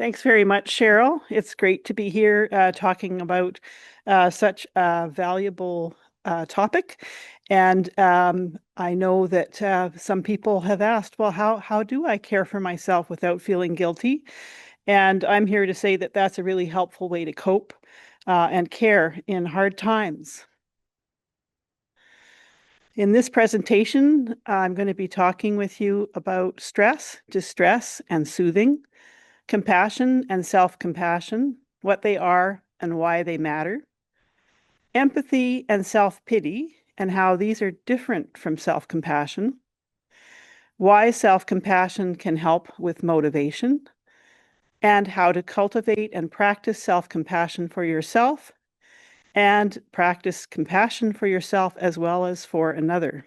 Thanks very much, Cheryl. It's great to be here talking about such a valuable topic. And I know that some people have asked, well, how do I care for myself without feeling guilty? And I'm here to say that that's a really helpful way to cope and care in hard times. In this presentation, I'm going to be talking with you about stress, distress, and soothing, compassion and self-compassion, what they are and why they matter, empathy and self-pity, and how these are different from self-compassion, why self-compassion can help with motivation, and how to cultivate and practice self-compassion for yourself and practice compassion for yourself as well as for another.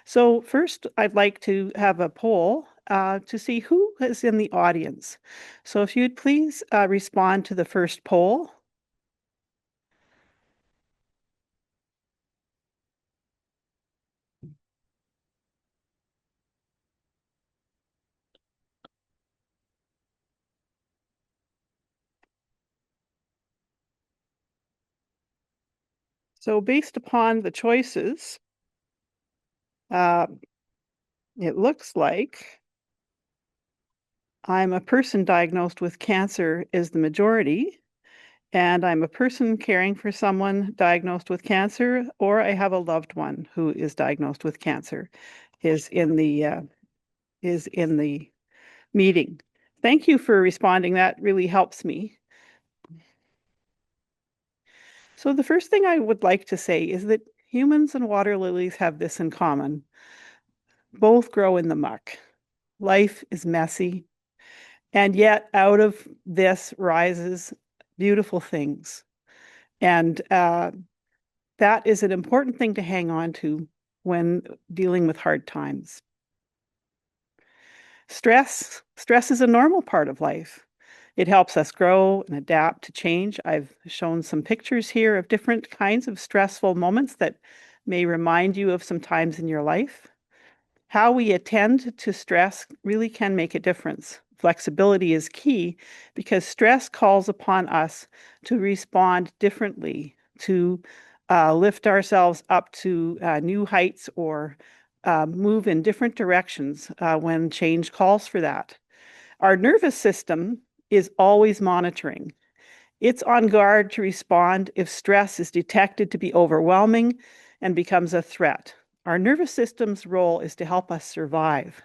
So first, I'd like to have a poll to see who is in the audience. So if you'd please respond to the first poll. So based upon the choices, uh, it looks like I'm a person diagnosed with cancer is the majority, and I'm a person caring for someone diagnosed with cancer, or I have a loved one who is diagnosed with cancer, is in the uh, is in the meeting. Thank you for responding. That really helps me. So the first thing I would like to say is that humans and water lilies have this in common. Both grow in the muck. Life is messy, and yet out of this rises beautiful things. And that is an important thing to hang on to when dealing with hard times. Stress is a normal part of life. It helps us grow and adapt to change. I've shown some pictures here of different kinds of stressful moments that may remind you of some times in your life. How we attend to stress really can make a difference. Flexibility is key because stress calls upon us to respond differently, to lift ourselves up to new heights or move in different directions when change calls for that. Our nervous system is always monitoring. It's on guard to respond if stress is detected to be overwhelming and becomes a threat. Our nervous system's role is to help us survive.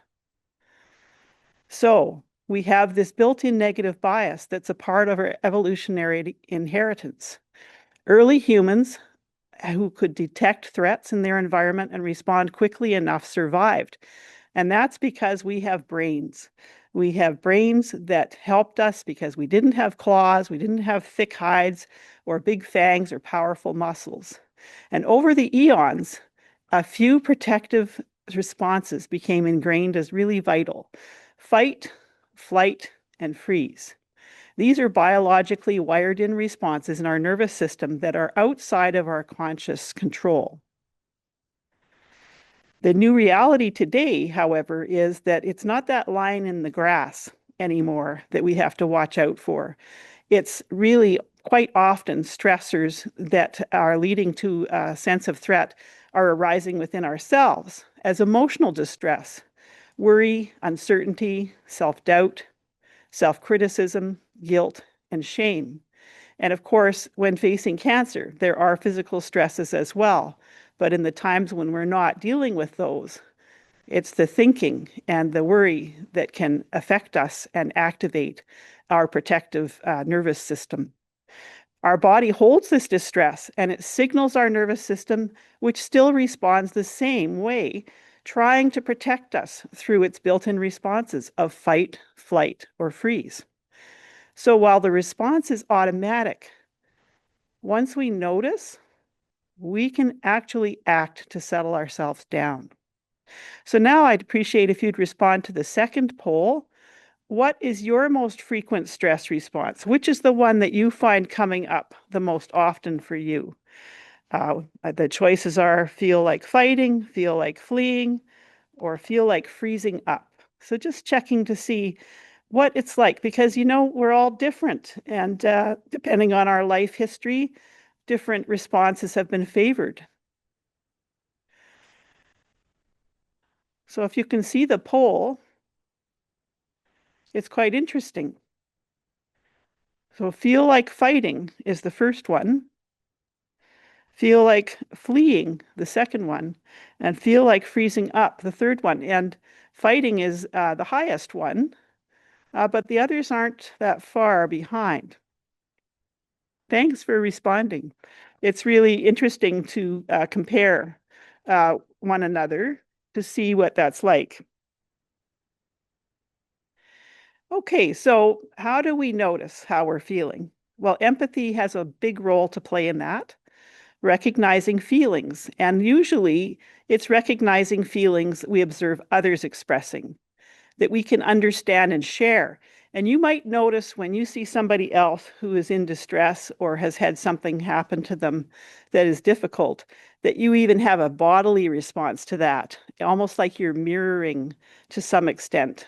So we have this built-in negative bias that's a part of our evolutionary inheritance. Early humans who could detect threats in their environment and respond quickly enough survived. And that's because we have brains. We have brains that helped us because we didn't have claws, we didn't have thick hides or big fangs or powerful muscles. And over the eons, a few protective responses became ingrained as really vital: fight, flight, and freeze. These are biologically wired in responses in our nervous system that are outside of our conscious control. The new reality today, however, is that it's not that line in the grass anymore that we have to watch out for. It's really quite often stressors that are leading to a sense of threat are arising within ourselves as emotional distress, worry, uncertainty, self-doubt, self-criticism, guilt, and shame. And of course, when facing cancer, there are physical stresses as well. But in the times when we're not dealing with those, it's the thinking and the worry that can affect us and activate our protective nervous system. Our body holds this distress and it signals our nervous system, which still responds the same way, trying to protect us through its built-in responses of fight, flight, or freeze. So while the response is automatic, once we notice, we can actually act to settle ourselves down. So now I'd appreciate if you'd respond to the second poll. What is your most frequent stress response? Which is the one that you find coming up the most often for you? The choices are feel like fighting, feel like fleeing, or feel like freezing up. So just checking to see what it's like because we're all different, and depending on our life history, different responses have been favored. So if you can see the poll, it's quite interesting. So feel like fighting is the first one, feel like fleeing the second one, and feel like freezing up the third one. And fighting is the highest one, but the others aren't that far behind. Thanks for responding. It's really interesting to compare one another to see what that's like. Okay, so how do we notice how we're feeling? Well, empathy has a big role to play in that, recognizing feelings. And usually it's recognizing feelings we observe others expressing, that we can understand and share. And you might notice when you see somebody else who is in distress or has had something happen to them that is difficult, that you even have a bodily response to that, almost like you're mirroring to some extent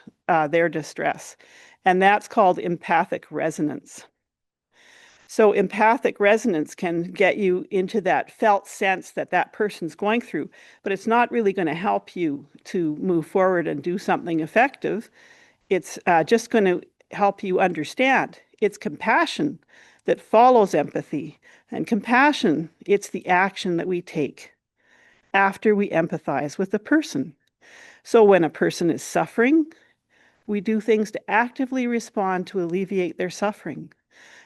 their distress. And that's called empathic resonance. So empathic resonance can get you into that felt sense that that person's going through, but it's not really going to help you to move forward and do something effective. It's just going to help you understand. It's compassion that follows empathy. And compassion, it's the action that we take after we empathize with the person. So when a person is suffering, we do things to actively respond to alleviate their suffering.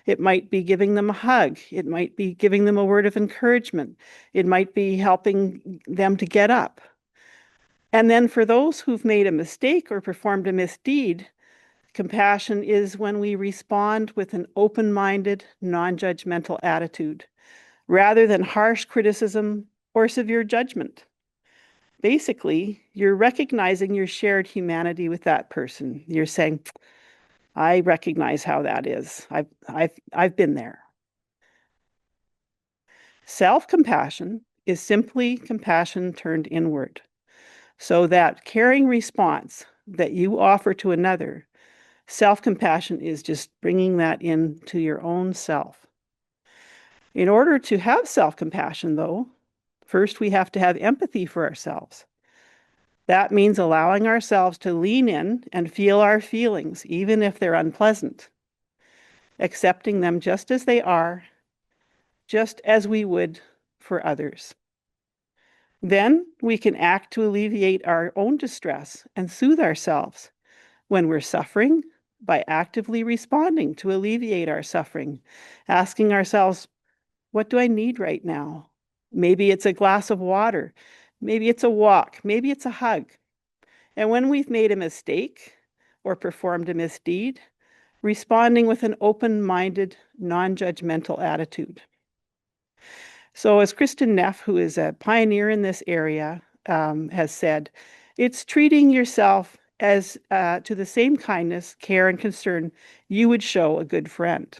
It might be giving them a hug. It might be giving them a word of encouragement. It might be helping them to get up. And then for those who've made a mistake or performed a misdeed, compassion is when we respond with an open-minded, non-judgmental attitude, rather than harsh criticism or severe judgment. Basically, you're recognizing your shared humanity with that person. You're saying, I recognize how that is. I've been there. Self-compassion is simply compassion turned inward. So that caring response that you offer to another, self-compassion is just bringing that into your own self. In order to have self-compassion, though, first we have to have empathy for ourselves. That means allowing ourselves to lean in and feel our feelings, even if they're unpleasant, accepting them just as they are, just as we would for others. Then we can act to alleviate our own distress and soothe ourselves when we're suffering by actively responding to alleviate our suffering, asking ourselves, what do I need right now? Maybe it's a glass of water. Maybe it's a walk. Maybe it's a hug. And when we've made a mistake or performed a misdeed, responding with an open-minded, non-judgmental attitude. So as Kristen Neff, who is a pioneer in this area, has said, it's treating yourself as to the same kindness, care, and concern you would show a good friend.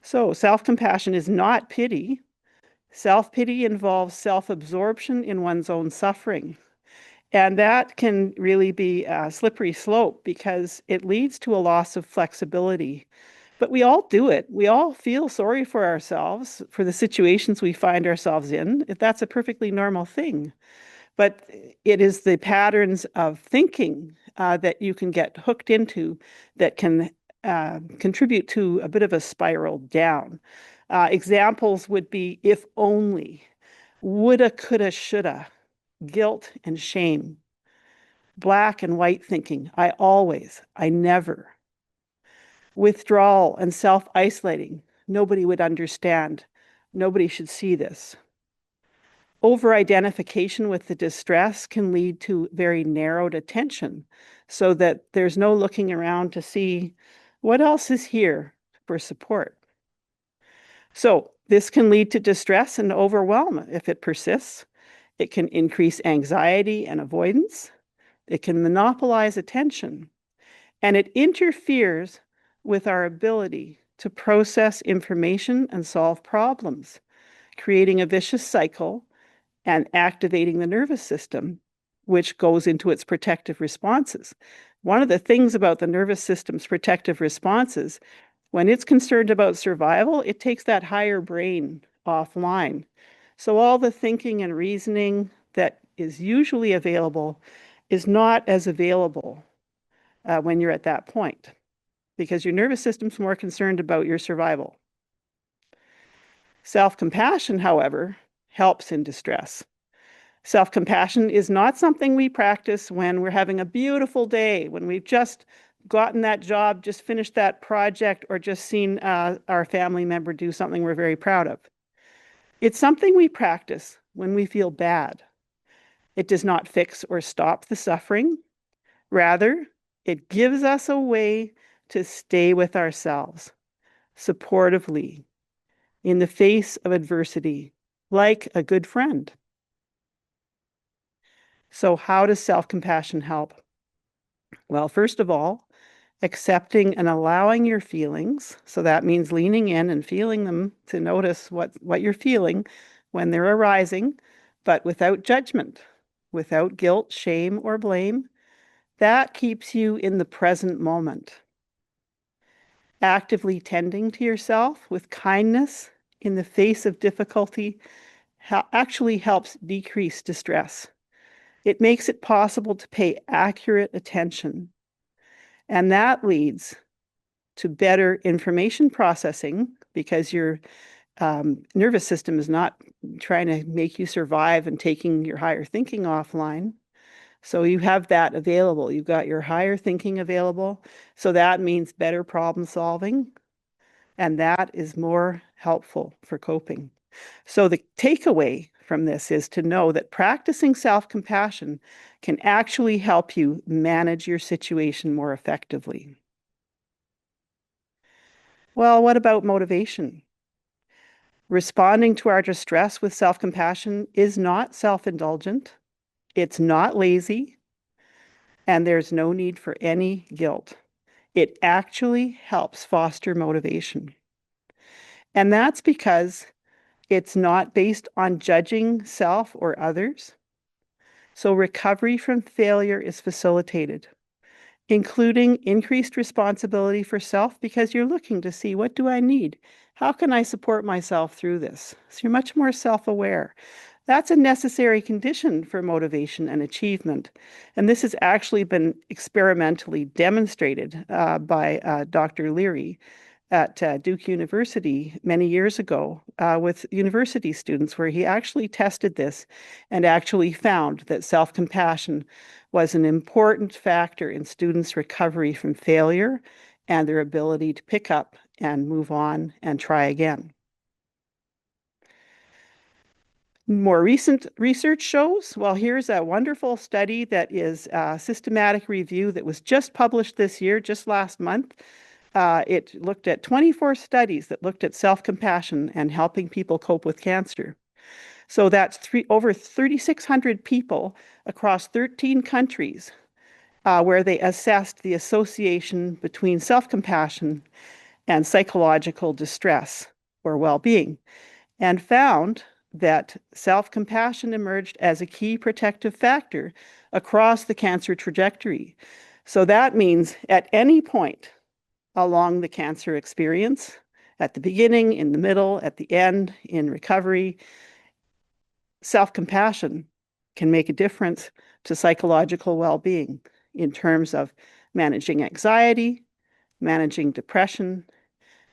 So self-compassion is not pity. Self-pity involves self-absorption in one's own suffering. And that can really be a slippery slope because it leads to a loss of flexibility. But we all do it. We all feel sorry for ourselves, for the situations we find ourselves in. That's a perfectly normal thing. But it is the patterns of thinking that you can get hooked into that can contribute to a bit of a spiral down. Examples would be if only, woulda, coulda, shoulda, guilt and shame, black and white thinking, I always, I never, withdrawal and self-isolating, nobody would understand, nobody should see this. Over-identification with the distress can lead to very narrowed attention so that there's no looking around to see what else is here for support. So this can lead to distress and overwhelm if it persists. It can increase anxiety and avoidance. It can monopolize attention, and it interferes with our ability to process information and solve problems, creating a vicious cycle and activating the nervous system, which goes into its protective responses. One of the things about the nervous system's protective responses, when it's concerned about survival, it takes that higher brain offline. So all the thinking and reasoning that is usually available is not as available when you're at that point because your nervous system's more concerned about your survival. Self-compassion, however, helps in distress. Self-compassion is not something we practice when we're having a beautiful day, when we've just gotten that job, just finished that project, or just seen our family member do something we're very proud of. It's something we practice when we feel bad. It does not fix or stop the suffering. Rather, it gives us a way to stay with ourselves supportively in the face of adversity, like a good friend. So how does self-compassion help? Well, first of all, accepting and allowing your feelings. So that means leaning in and feeling them to notice what you're feeling when they're arising, but without judgment, without guilt, shame, or blame. That keeps you in the present moment. Actively tending to yourself with kindness in the face of difficulty actually helps decrease distress. It makes it possible to pay accurate attention. And that leads to better information processing because your nervous system is not trying to make you survive and taking your higher thinking offline. So you have that available. You've got your higher thinking available. So that means better problem solving. And that is more helpful for coping. So the takeaway from this is to know that practicing self-compassion can actually help you manage your situation more effectively. Well, what about motivation? Responding to our distress with self-compassion is not self-indulgent. It's not lazy. And there's no need for any guilt. It actually helps foster motivation. And that's because it's not based on judging self or others. So recovery from failure is facilitated, including increased responsibility for self because you're looking to see, what do I need? How can I support myself through this? So you're much more self-aware. That's a necessary condition for motivation and achievement. And this has actually been experimentally demonstrated by Dr. Leary at Duke University many years ago with university students, where he actually tested this and actually found that self-compassion was an important factor in students' recovery from failure and their ability to pick up and move on and try again. More recent research shows, well, here's a wonderful study that is a systematic review that was just published this year, just last month. It looked at 24 studies that looked at self-compassion and helping people cope with cancer. So that's over 3,600 people across 13 countries where they assessed the association between self-compassion and psychological distress or well-being, and found that self-compassion emerged as a key protective factor across the cancer trajectory. So that means at any point along the cancer experience, at the beginning, in the middle, at the end, in recovery, self-compassion can make a difference to psychological well-being in terms of managing anxiety, managing depression,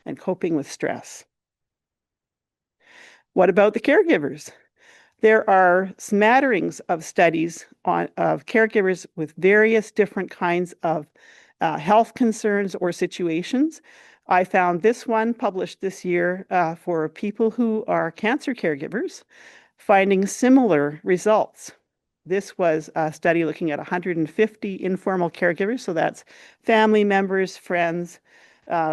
and coping with stress. What about the caregivers? There are smatterings of studies of caregivers with various different kinds of health concerns or situations. I found this one published this year for people who are cancer caregivers, finding similar results. This was a study looking at 150 informal caregivers, so that's family members, friends,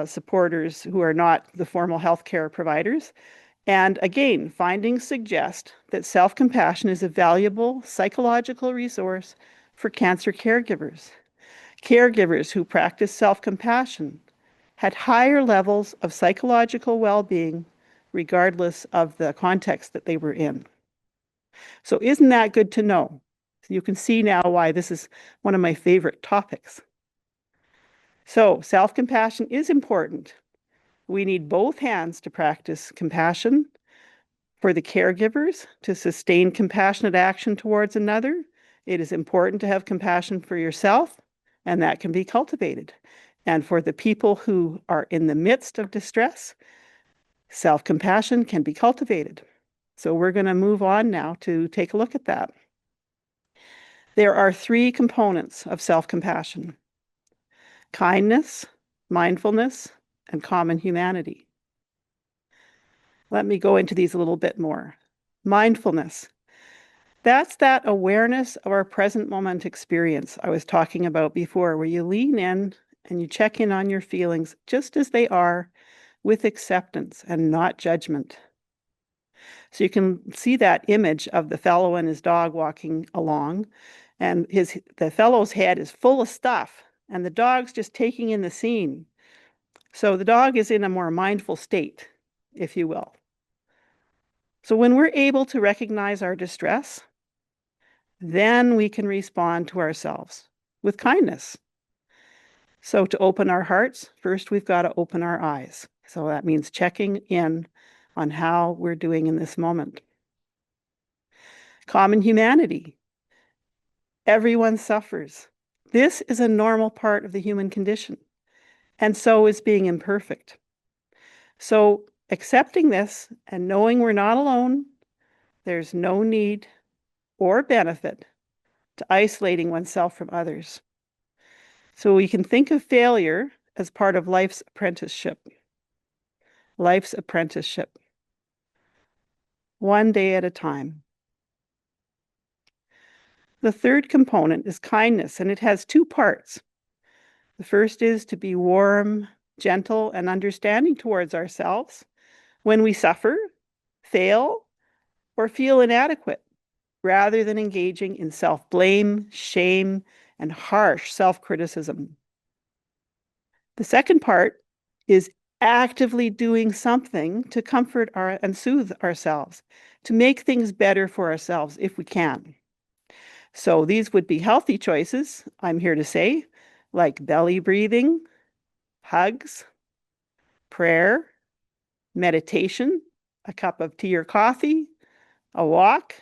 supporters who are not the formal healthcare providers. And again, findings suggest that self-compassion is a valuable psychological resource for cancer caregivers. Caregivers who practice self-compassion had higher levels of psychological well-being regardless of the context that they were in. So isn't that good to know? So you can see now why this is one of my favorite topics. So self-compassion is important. We need both hands to practice compassion for the caregivers to sustain compassionate action towards another. It is important to have compassion for yourself, and that can be cultivated. And for the people who are in the midst of distress, self-compassion can be cultivated. So we're going to move on now to take a look at that. There are three components of self-compassion: kindness, mindfulness, and common humanity. Let me go into these a little bit more. Mindfulness. That's that awareness of our present moment experience I was talking about before, where you lean in and you check in on your feelings just as they are, with acceptance and not judgment. So you can see that image of the fellow and his dog walking along, and the fellow's head is full of stuff, and the dog's just taking in the scene. So the dog is in a more mindful state, if you will. So when we're able to recognize our distress, then we can respond to ourselves with kindness. So to open our hearts, first we've got to open our eyes. So that means checking in on how we're doing in this moment. Common humanity. Everyone suffers. This is a normal part of the human condition, and so is being imperfect. So accepting this and knowing we're not alone, there's no need or benefit to isolating oneself from others. So we can think of failure as part of life's apprenticeship. Life's apprenticeship. One day at a time. The third component is kindness, and it has two parts. The first is to be warm, gentle, and understanding towards ourselves when we suffer, fail, or feel inadequate, rather than engaging in self-blame, shame, and harsh self-criticism. The second part is actively doing something to comfort and soothe ourselves, to make things better for ourselves if we can. So these would be healthy choices, I'm here to say, like belly breathing, hugs, prayer, meditation, a cup of tea or coffee, a walk,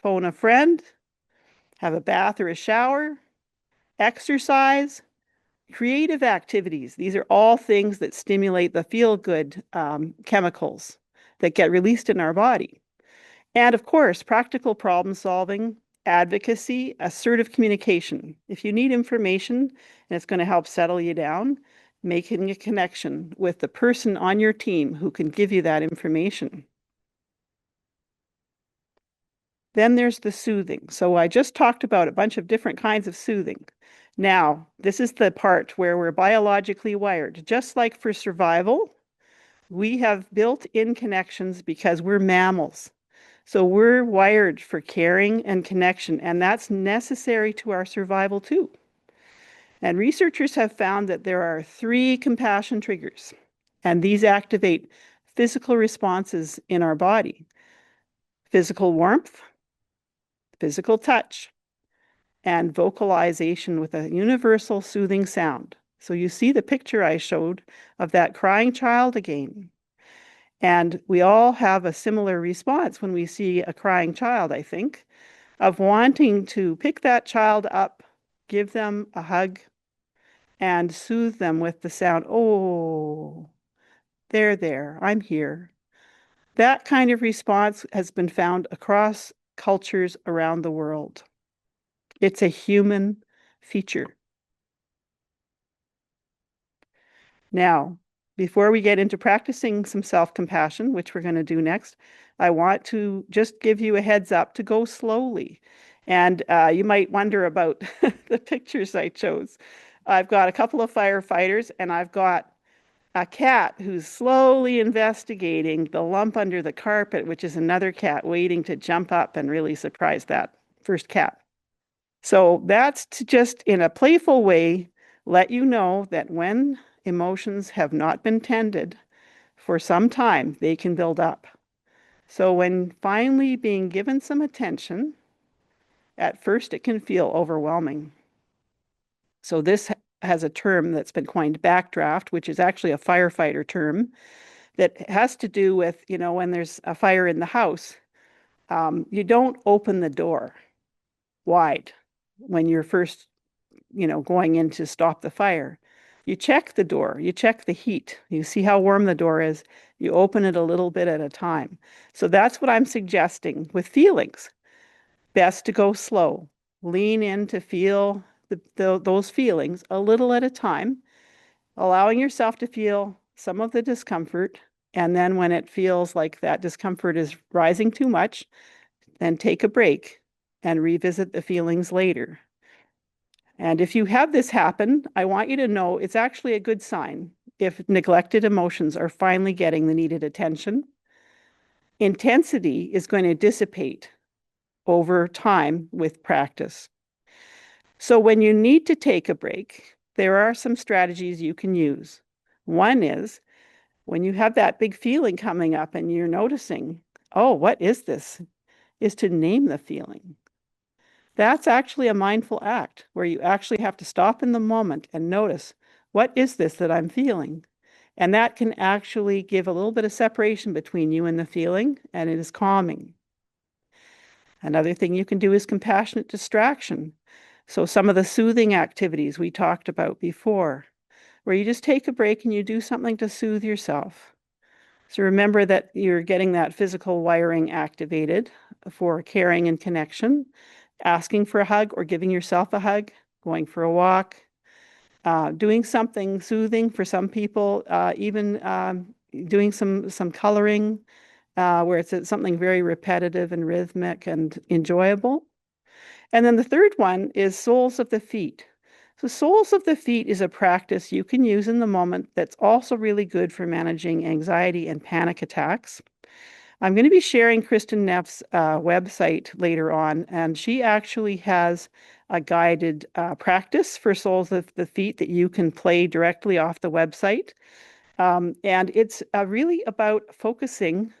phone a friend, have a bath or a shower, exercise, creative activities. These are all things that stimulate the feel-good chemicals that get released in our body. And of course, practical problem solving, advocacy, assertive communication. If you need information and it's going to help settle you down, making a connection with the person on your team who can give you that information. Then there's the soothing. So I just talked about a bunch of different kinds of soothing. Now, this is the part where we're biologically wired. Just like for survival, we have built-in connections because we're mammals. So we're wired for caring and connection, and that's necessary to our survival too. And researchers have found that there are three compassion triggers, and these activate physical responses in our body: physical warmth, physical touch, and vocalization with a universal soothing sound. So you see the picture I showed of that crying child again. And we all have a similar response when we see a crying child, I think, of wanting to pick that child up, give them a hug, and soothe them with the sound, "Oh, there, I'm here." That kind of response has been found across cultures around the world. It's a human feature. Now, before we get into practicing some self-compassion, which we're going to do next, I want to just give you a heads up to go slowly. And you might wonder about the pictures I chose. I've got a couple of firefighters, and I've got a cat who's slowly investigating the lump under the carpet, which is another cat waiting to jump up and really surprise that first cat. So that's to just, in a playful way, let you know that when emotions have not been tended for some time, they can build up. So when finally being given some attention, At first, it can feel overwhelming. So this has a term that's been coined backdraft, which is actually a firefighter term that has to do with, when there's a fire in the house, you don't open the door wide when you're first, going in to stop the fire. You check the door, you check the heat, you see how warm the door is, you open it a little bit at a time. So that's what I'm suggesting with feelings. Best to go slow. Lean in to feel those feelings a little at a time, allowing yourself to feel some of the discomfort. And then when it feels like that discomfort is rising too much, then take a break and revisit the feelings later. And if you have this happen, I want you to know it's actually a good sign if neglected emotions are finally getting the needed attention. Intensity is going to dissipate over time with practice. So when you need to take a break, there are some strategies you can use. One is when you have that big feeling coming up and you're noticing, oh, what is this? Is to name the feeling. That's actually a mindful act where you actually have to stop in the moment and notice, what is this that I'm feeling? And that can actually give a little bit of separation between you and the feeling, and it is calming. Another thing you can do is compassionate distraction. So some of the soothing activities we talked about before, where you just take a break and you do something to soothe yourself. So remember that you're getting that physical wiring activated for caring and connection, asking for a hug or giving yourself a hug, going for a walk, doing something soothing for some people, even doing some coloring, where it's something very repetitive and rhythmic and enjoyable. And then the third one is soles of the feet. So soles of the feet is a practice you can use in the moment that's also really good for managing anxiety and panic attacks. I'm going to be sharing Kristen Neff's website later on, and she actually has a guided practice for soles of the feet that you can play directly off the website. And it's really about focusing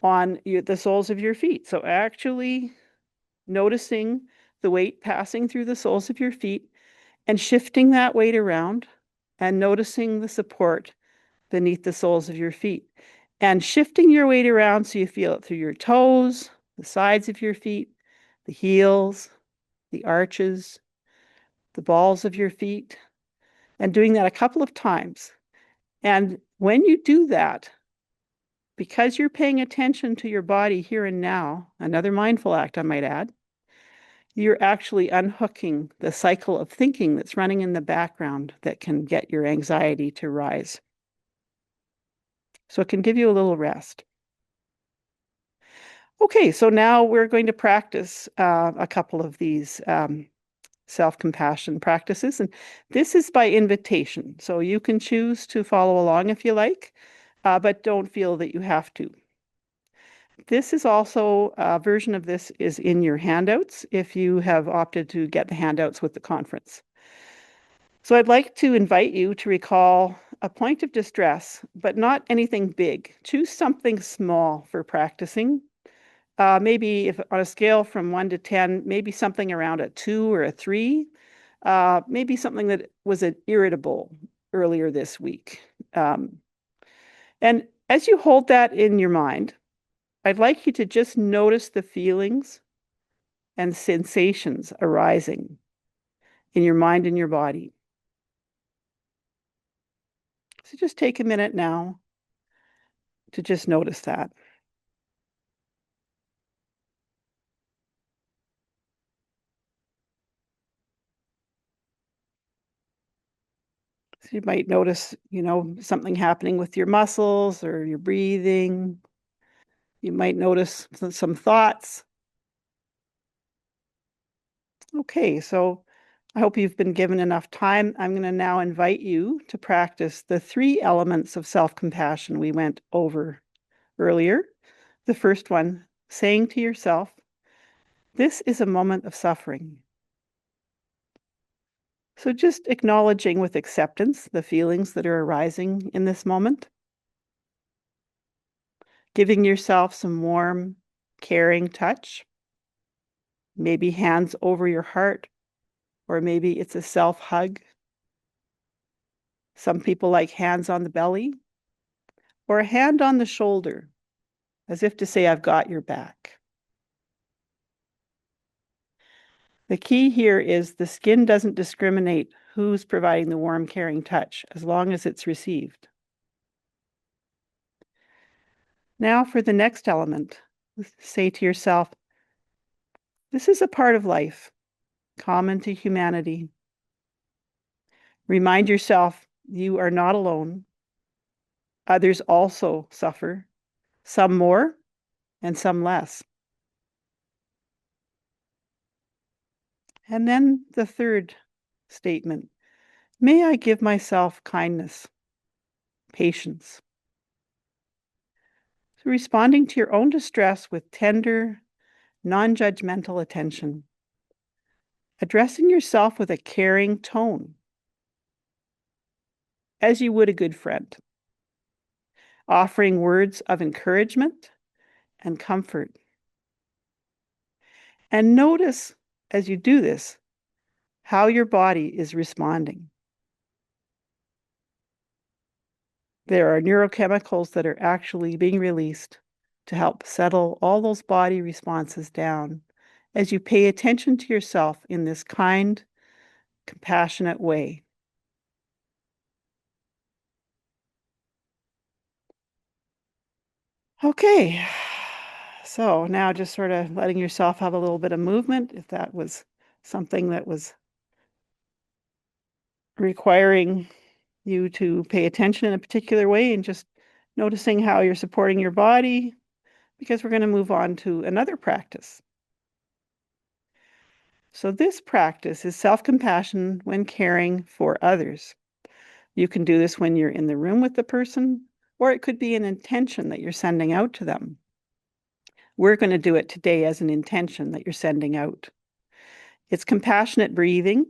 on the soles of your feet. So actually noticing the weight passing through the soles of your feet and shifting that weight around and noticing the support beneath the soles of your feet and shifting your weight around so you feel it through your toes, the sides of your feet, the heels, the arches, the balls of your feet, and doing that a couple of times. And when you do that, because you're paying attention to your body here and now, another mindful act, I might add, you're actually unhooking the cycle of thinking that's running in the background that can get your anxiety to rise. So it can give you a little rest. Okay, so now we're going to practice a couple of these self-compassion practices. And this is by invitation. So you can choose to follow along if you like, but don't feel that you have to. This is also a version of this is in your handouts if you have opted to get the handouts with the conference. So I'd like to invite you to recall a point of distress, but not anything big. Choose something small for practicing. Maybe if on a scale from 1 to 10, maybe something around a 2 or a 3. Maybe something that was irritable earlier this week. And as you hold that in your mind, I'd like you to just notice the feelings and sensations arising in your mind and your body. So just take a minute now to just notice that. So you might notice, something happening with your muscles or your breathing. You might notice some thoughts. Okay, so I hope you've been given enough time. I'm going to now invite you to practice the 3 elements of self-compassion we went over earlier. The first one, saying to yourself, this is a moment of suffering. So just acknowledging with acceptance the feelings that are arising in this moment. Giving yourself some warm, caring touch. Maybe hands over your heart, or maybe it's a self hug. Some people like hands on the belly, or a hand on the shoulder, as if to say, I've got your back. The key here is the skin doesn't discriminate who's providing the warm, caring touch, as long as it's received. Now for the next element, say to yourself, this is a part of life, common to humanity. Remind yourself you are not alone. Others also suffer, some more and some less. And then the third statement, may I give myself kindness, patience. So responding to your own distress with tender, non-judgmental attention. Addressing yourself with a caring tone, as you would a good friend. Offering words of encouragement and comfort. And notice as you do this, how your body is responding. There are neurochemicals that are actually being released to help settle all those body responses down as you pay attention to yourself in this kind, compassionate way. Okay, so now just sort of letting yourself have a little bit of movement, if that was something that was requiring you to pay attention in a particular way, and just noticing how you're supporting your body, because we're going to move on to another practice. So this practice is self-compassion when caring for others. You can do this when you're in the room with the person, or it could be an intention that you're sending out to them. We're going to do it today as an intention that you're sending out. It's compassionate breathing.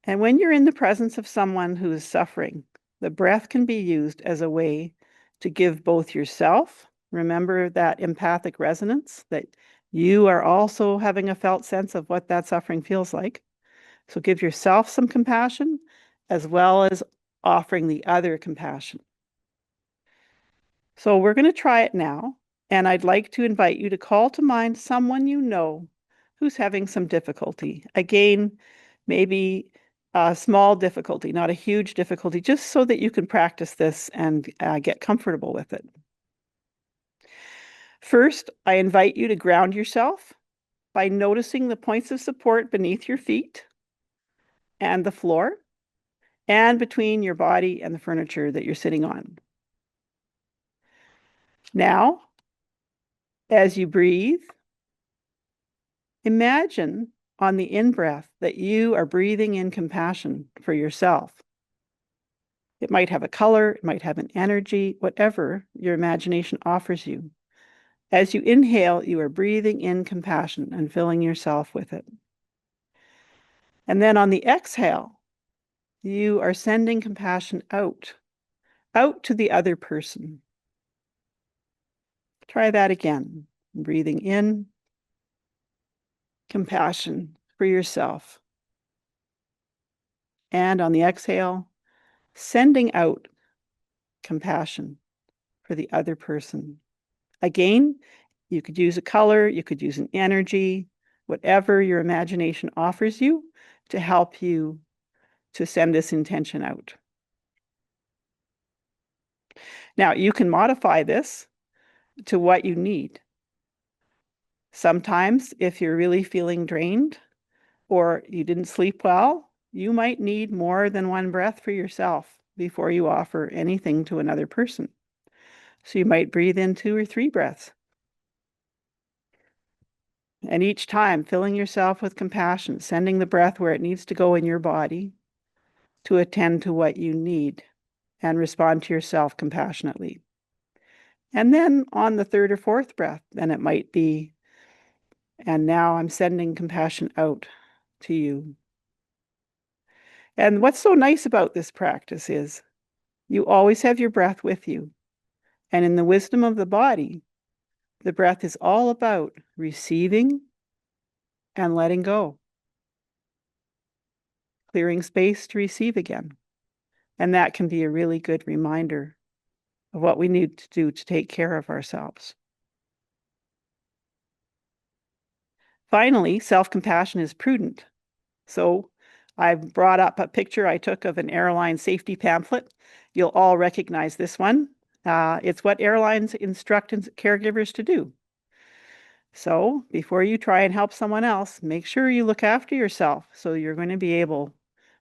And when you're in the presence of someone who is suffering, the breath can be used as a way to give both yourself, remember that empathic resonance, that you are also having a felt sense of what that suffering feels like. So give yourself some compassion, as well as offering the other compassion. So we're going to try it now, and I'd like to invite you to call to mind someone you know who's having some difficulty. Again, maybe a small difficulty, not a huge difficulty, just so that you can practice this and get comfortable with it. First, I invite you to ground yourself by noticing the points of support beneath your feet and the floor, and between your body and the furniture that you're sitting on. Now, as you breathe, imagine on the in-breath that you are breathing in compassion for yourself. It might have a color, it might have an energy, whatever your imagination offers you. As you inhale, you are breathing in compassion and filling yourself with it. And then on the exhale, you are sending compassion out to the other person. Try that again. Breathing in compassion for yourself. And on the exhale, sending out compassion for the other person. Again, you could use a color, you could use an energy, whatever your imagination offers you to help you to send this intention out. Now, you can modify this to what you need. Sometimes, if you're really feeling drained or you didn't sleep well, you might need more than one breath for yourself before you offer anything to another person. So you might breathe in 2 or 3 breaths. And each time, filling yourself with compassion, sending the breath where it needs to go in your body to attend to what you need and respond to yourself compassionately. And then on the 3rd or 4th breath, then it might be, and now I'm sending compassion out to you. And what's so nice about this practice is you always have your breath with you. And in the wisdom of the body, the breath is all about receiving and letting go, clearing space to receive again. And that can be a really good reminder of what we need to do to take care of ourselves. Finally, self-compassion is prudent. So I've brought up a picture I took of an airline safety pamphlet. You'll all recognize this one. It's what airlines instruct caregivers to do. So before you try and help someone else, make sure you look after yourself so you're going to be able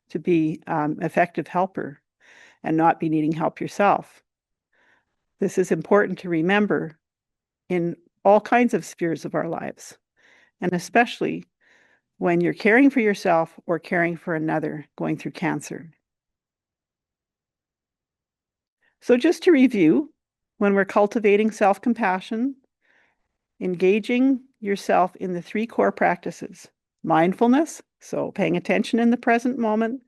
to be effective helper and not be needing help yourself. This is important to remember in all kinds of spheres of our lives, and especially when you're caring for yourself or caring for another going through cancer. So just to review, when we're cultivating self-compassion, engaging yourself in the three core practices: mindfulness, so paying attention in the present moment,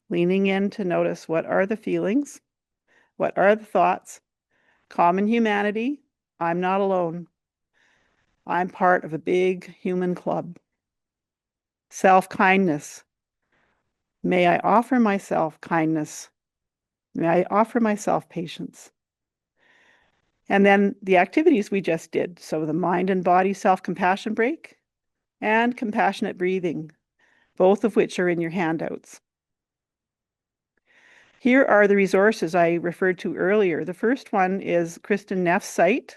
leaning in to notice what are the feelings, what are the thoughts, common humanity, I'm not alone, I'm part of a big human club. Self-kindness, may I offer myself kindness, may I offer myself patience. And then the activities we just did, so the mind and body self-compassion break and compassionate breathing, both of which are in your handouts. Here are the resources I referred to earlier. The first one is Kristen Neff's site,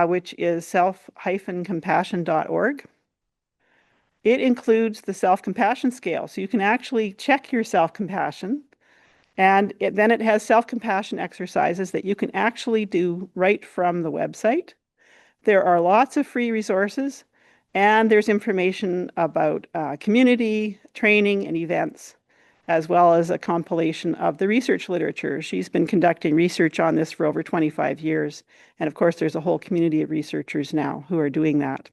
which is self-compassion.org. It includes the self-compassion scale, so you can actually check your self-compassion, and then it has self-compassion exercises that you can actually do right from the website. There are lots of free resources, and there's information about community, training, and events, as well as a compilation of the research literature. She's been conducting research on this for over 25 years. And of course, there's a whole community of researchers now who are doing that.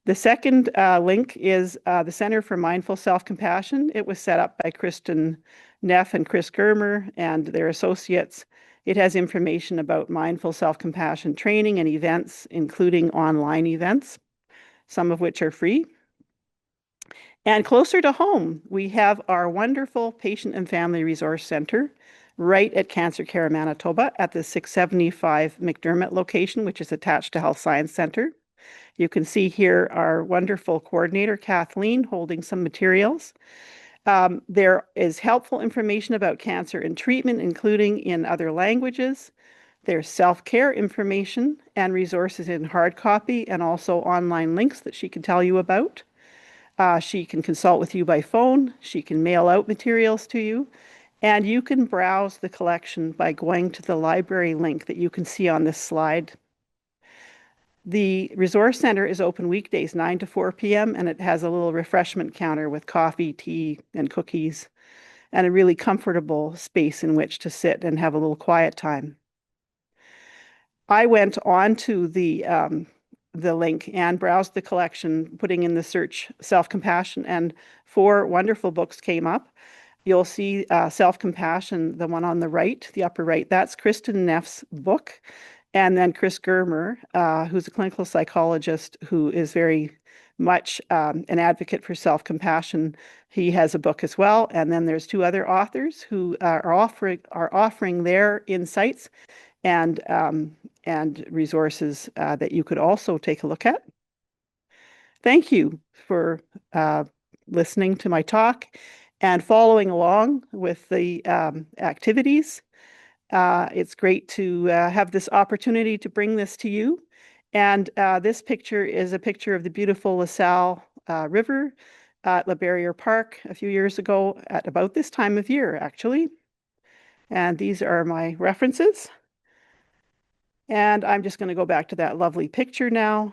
The second link is the Center for Mindful Self-Compassion. It was set up by Kristen Neff and Chris Germer and their associates. It has information about mindful self-compassion training and events, including online events, some of which are free. And closer to home, we have our wonderful Patient and Family Resource Center right at Cancer Care Manitoba at the 675 McDermott location, which is attached to Health Science Center. You can see here our wonderful coordinator, Kathleen, holding some materials. There is helpful information about cancer and treatment, including in other languages. There's self-care information and resources in hard copy and also online links that she can tell you about. She can consult with you by phone. She can mail out materials to you. And you can browse the collection by going to the library link that you can see on this slide. The Resource Center is open weekdays 9 to 4 p.m. and it has a little refreshment counter with coffee, tea, and cookies, and a really comfortable space in which to sit and have a little quiet time. I went on to the link and browsed the collection, putting in the search self-compassion, and 4 wonderful books came up. You'll see Self-Compassion, the one on the right, the upper right, that's Kristen Neff's book. And then Chris Germer, who's a clinical psychologist who is very much an advocate for self-compassion. He has a book as well. And then there's 2 other authors who are offering their insights and resources that you could also take a look at. Thank you for listening to my talk and following along with the activities. It's great to have this opportunity to bring this to you. And this picture is a picture of the beautiful LaSalle River at La Barriere Park a few years ago at about this time of year, actually. And these are my references. And I'm just going to go back to that lovely picture now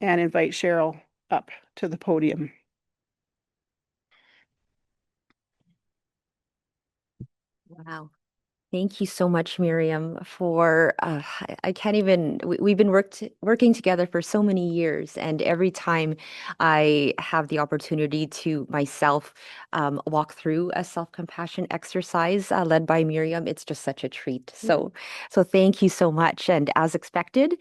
and invite Cheryl up to the podium. Wow. Thank you so much, Miriam, for I can't even we've been working together for so many years, and every time I have the opportunity to myself walk through a self-compassion exercise led by Miriam, it's just such a treat. Mm. So thank you so much. And as expected,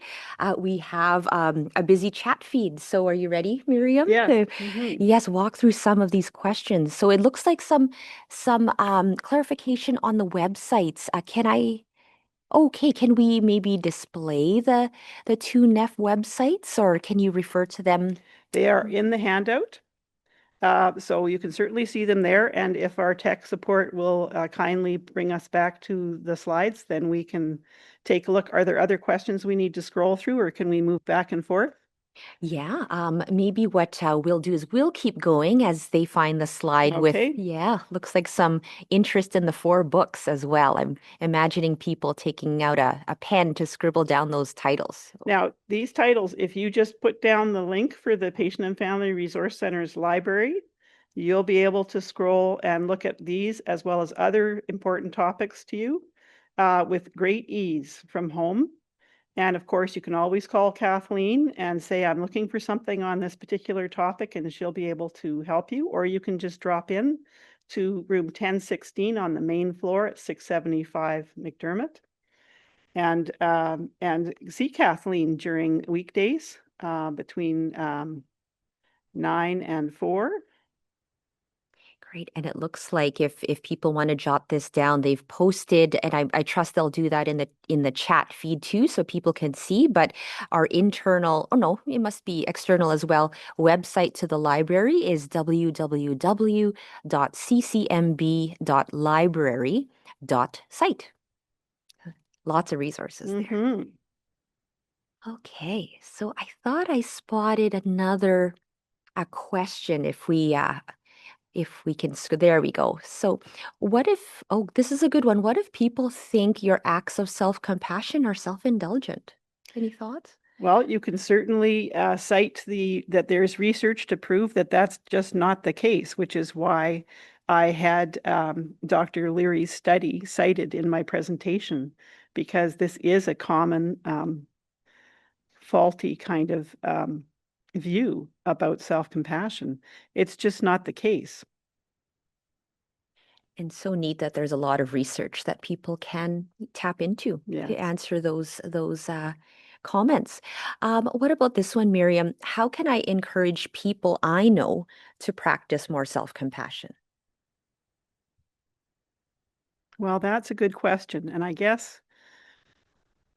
we have a busy chat feed. So are you ready, Miriam? Yes. To yes, walk through some of these questions. So it looks like some clarification on the websites. Can I? Okay, can we maybe display the two NEF websites, or can you refer to them? They are in the handout. So you can certainly see them there. And if our tech support will kindly bring us back to the slides, then we can take a look. Are there other questions we need to scroll through, or can we move back and forth? Yeah, maybe what we'll do is we'll keep going as they find the slide with, Okay. yeah, looks like some interest in the four books as well. I'm imagining people taking out a pen to scribble down those titles. Now, these titles, if you just put down the link for the Patient and Family Resource Center's library, you'll be able to scroll and look at these as well as other important topics to you with great ease from home. And of course, you can always call Kathleen and say, I'm looking for something on this particular topic, and she'll be able to help you. Or you can just drop in to room 1016 on the main floor at 675 McDermott and see Kathleen during weekdays between 9 and 4. Great. And it looks like if people want to jot this down, they've posted, and I trust they'll do that in the chat feed too, so people can see. But our internal, oh no, it must be external as well, website to the library is www.ccmb.library.site. Lots of resources there. Mm-hmm. Okay, so I thought I spotted another a question if we can, there we go. So, what if, oh, this is a good one. What if people think your acts of self-compassion are self-indulgent? Any thoughts? Well, you can certainly cite that there's research to prove that that's just not the case, which is why I had Dr. Leary's study cited in my presentation, because this is a common faulty kind of view about self-compassion. It's just not the case. And so neat that there's a lot of research that people can tap into to Yes. answer those comments. What about this one, Miriam? How can I encourage people I know to practice more self-compassion? Well, that's a good question. And I guess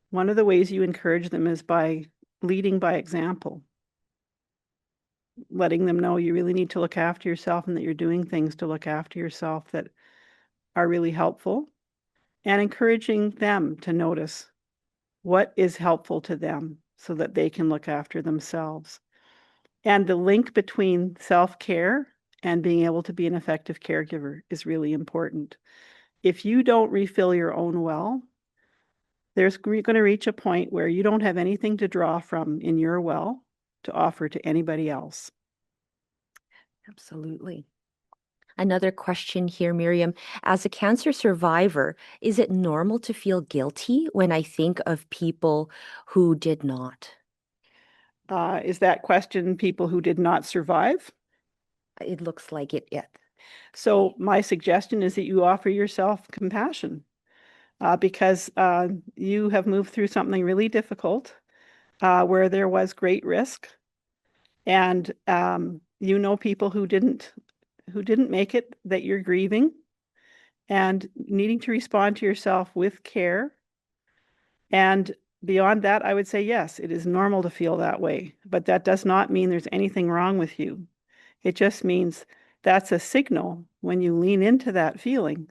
one of the ways you encourage them is by leading by example, letting them know you really need to look after yourself and that you're doing things to look after yourself that are really helpful, and encouraging them to notice what is helpful to them so that they can look after themselves. And the link between self-care and being able to be an effective caregiver is really important. If you don't refill your own well, there's going to reach a point where you don't have anything to draw from in your well to offer to anybody else. Absolutely. Another question here, Miriam. As a cancer survivor, is it normal to feel guilty when I think of people who did not? Is that question people who did not survive? It looks like it. Yeah. So my suggestion is that you offer yourself compassion because you have moved through something really difficult where there was great risk, and you know people who didn't make it that you're grieving and needing to respond to yourself with care. And beyond that, I would say yes, it is normal to feel that way, but that does not mean there's anything wrong with you. It just means that's a signal when you lean into that feeling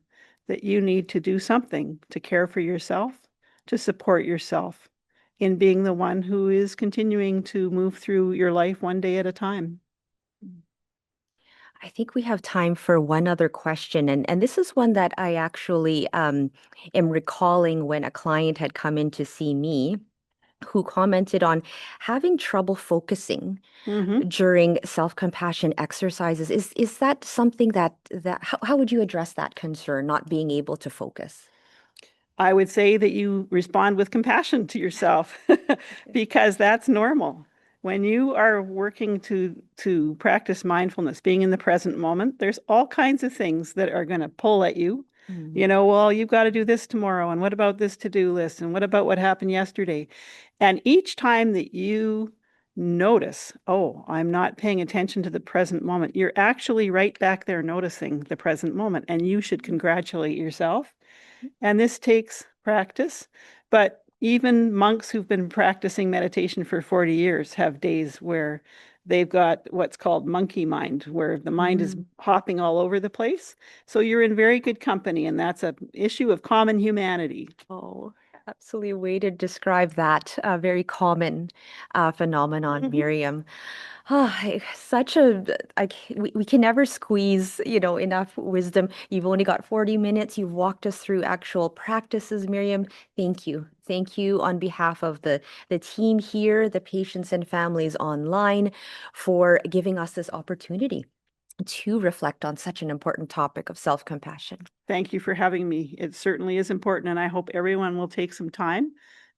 that you need to do something to care for yourself, to support yourself in being the one who is continuing to move through your life one day at a time. I think we have time for one other question. And this is one that I actually am recalling when a client had come in to see me who commented on having trouble focusing Mm-hmm. during self-compassion exercises. Is that something that how would you address that concern, not being able to focus? I would say that you respond with compassion to yourself because that's normal. When you are working to practice mindfulness, being in the present moment, there's all kinds of things that are going to pull at you. Mm, You know, well, you've got to do this tomorrow, and what about this to-do list, and what about what happened yesterday? And each time that you notice, oh, I'm not paying attention to the present moment, you're actually right back there noticing the present moment, and you should congratulate yourself. And this takes practice, but even monks who've been practicing meditation for 40 years have days where they've got what's called monkey mind, where the mind is mm. hopping all over the place. So you're in very good company, and that's an issue of common humanity. Oh, absolutely way to describe that very common phenomenon, Mhm. Miriam. Such a we can never squeeze, enough wisdom. You've only got 40 minutes. You've walked us through actual practices, Miriam. Thank you. Thank you on behalf of the team here, the patients and families online for giving us this opportunity to reflect on such an important topic of self-compassion. Thank you for having me. It certainly is important, and I hope everyone will take some time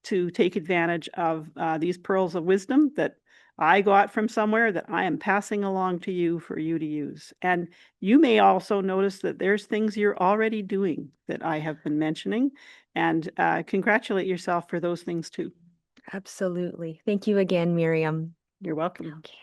to take advantage of these pearls of wisdom that I got from somewhere that I am passing along to you for you to use. And you may also notice that there's things you're already doing that I have been mentioning, and congratulate yourself for those things too. Absolutely. Thank you again, Miriam. You're welcome. Okay.